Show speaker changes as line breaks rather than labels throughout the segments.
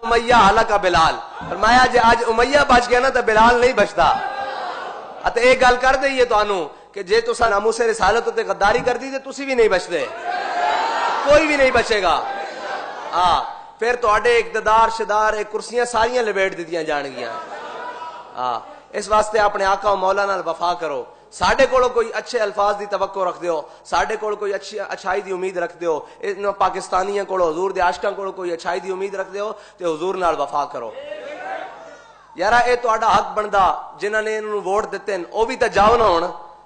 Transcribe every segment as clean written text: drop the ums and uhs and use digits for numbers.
امیہ ہلاکا بلال، فرمایا جے آج امیہ بچ گیا نا تو بلال نہیں بچتا۔ اتے ایک گل کر دئیے تانوں کہ جے تساں ناموس رسالت تے غداری کر دی تے تسی بھی نہیں بچدے، کوئی بھی نہیں بچے گا۔ ہاں پھر تواڈے اقتدار شدار کرسیاں ساریاں لپیٹ دتیاں جان گیاں۔ ہاں اس واسطے اپنے آقا و مولا نال وفا کرو۔ ساڈے کولوں کوئی اچھے الفاظ دی توقع رکھ دیو، ساڈے کول کوئی اچھائی دی امید رکھ دیو، انہاں پاکستانیاں کولوں حضور دے عاشقاں کولوں کوئی اچھائی دی امید رکھ دیو تے حضور نال وفا کرو۔ یارا اے تہاڈا حق بندا، جنہاں نے انہاں نوں ووٹ دتے او بھی تے جاؤ نہ ہون۔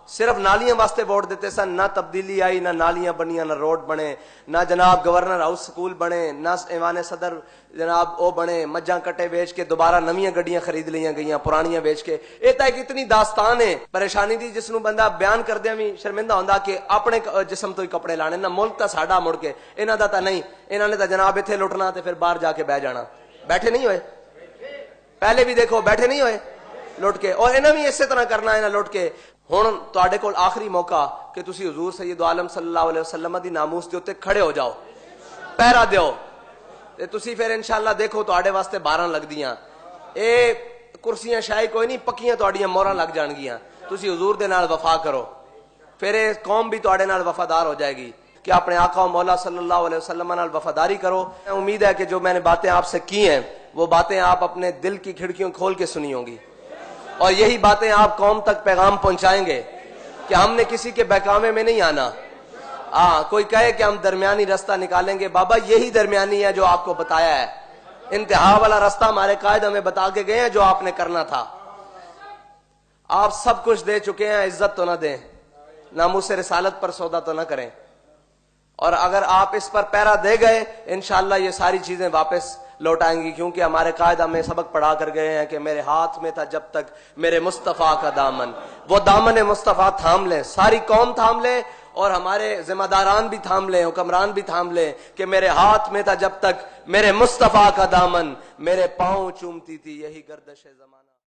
صرف نالیاں واسطے ووٹ دیتے سن، نہ تبدیلی آئی، نہ نالیاں بنیاں، نہ روڈ بنے، نہ جناب گورنر ہاؤس سکول بنے، نہ ایوان صدر جناب او بنے، مجھاں کٹے بیچ کے دوبارہ نویاں گڈیاں خرید لیاں گئیاں، پرانیاں بیچ کے۔ اے تا ایک اتنی داستان ہے پریشانی دی جس نوں بندہ بیان کردیاں بھی شرمندہ ہوندا کہ اپنے جسم تو ہی کپڑے لانے، نہ ملک تا ساڈا مڑ کے، انہاں دا تا نہیں، انہاں نے تا جناب ایتھے لٹنا تے پھر باہر جا کے بیٹھ جانا۔ بیٹھے نہیں ہوئے پہلے بھی دیکھو، بیٹھے نہیں ہوئے لٹ کے، اور انہاں بھی اسی طرح کرنا ہے نہ لٹ کے۔ ہن تواڈے کول آخری موقع کہ تسی حضور سید عالم صلی اللہ علیہ وسلم دی ناموس دے اوتے کھڑے ہو جاؤ، پہرا دیو تے تسی پھر انشاءاللہ دیکھو تواڈے واسطے 12 لگدیاں۔ اے کرسیاں شاہی کوئی نہیں، پکیاں تواڈیاں موہراں لگ جان گیاں۔ تسی حضور دے نال وفا کرو، پھر اے قوم بھی تواڈے نال وفادار ہو جائے گی کہ اپنے آقا و مولا صلی اللہ علیہ وسلم نال وفاداری کرو۔ امید ہے کہ جو میں نے باتیں آپ سے کی ہیں وہ باتیں آپ اپنے دل کی کھڑکیوں کھول کے سنی ہوں گی، اور یہی باتیں آپ قوم تک پیغام پہنچائیں گے کہ ہم نے کسی کے بہکاوے میں نہیں آنا۔ کوئی کہے کہ ہم درمیانی راستہ نکالیں گے، بابا یہی درمیانی ہے جو آپ کو بتایا ہے۔ انتہا والا راستہ ہمارے قائد ہمیں بتا کے گئے ہیں جو آپ نے کرنا تھا۔ آپ سب کچھ دے چکے ہیں، عزت تو نہ دیں، ناموس رسالت پر سودا تو نہ کریں، اور اگر آپ اس پر پیرا دے گئے انشاءاللہ یہ ساری چیزیں واپس لوٹ آئیں گی، کیونکہ ہمارے قائد ہمیں سبق پڑھا کر گئے ہیں کہ میرے ہاتھ میں تھا جب تک میرے مصطفیٰ کا دامن، وہ دامن مصطفیٰ تھام لیں، ساری قوم تھام لے، اور ہمارے ذمہ داران بھی تھام لیں، حکمران بھی تھام لیں کہ میرے ہاتھ میں تھا جب تک میرے مصطفیٰ کا دامن، میرے پاؤں چومتی تھی یہی گردش زمانہ۔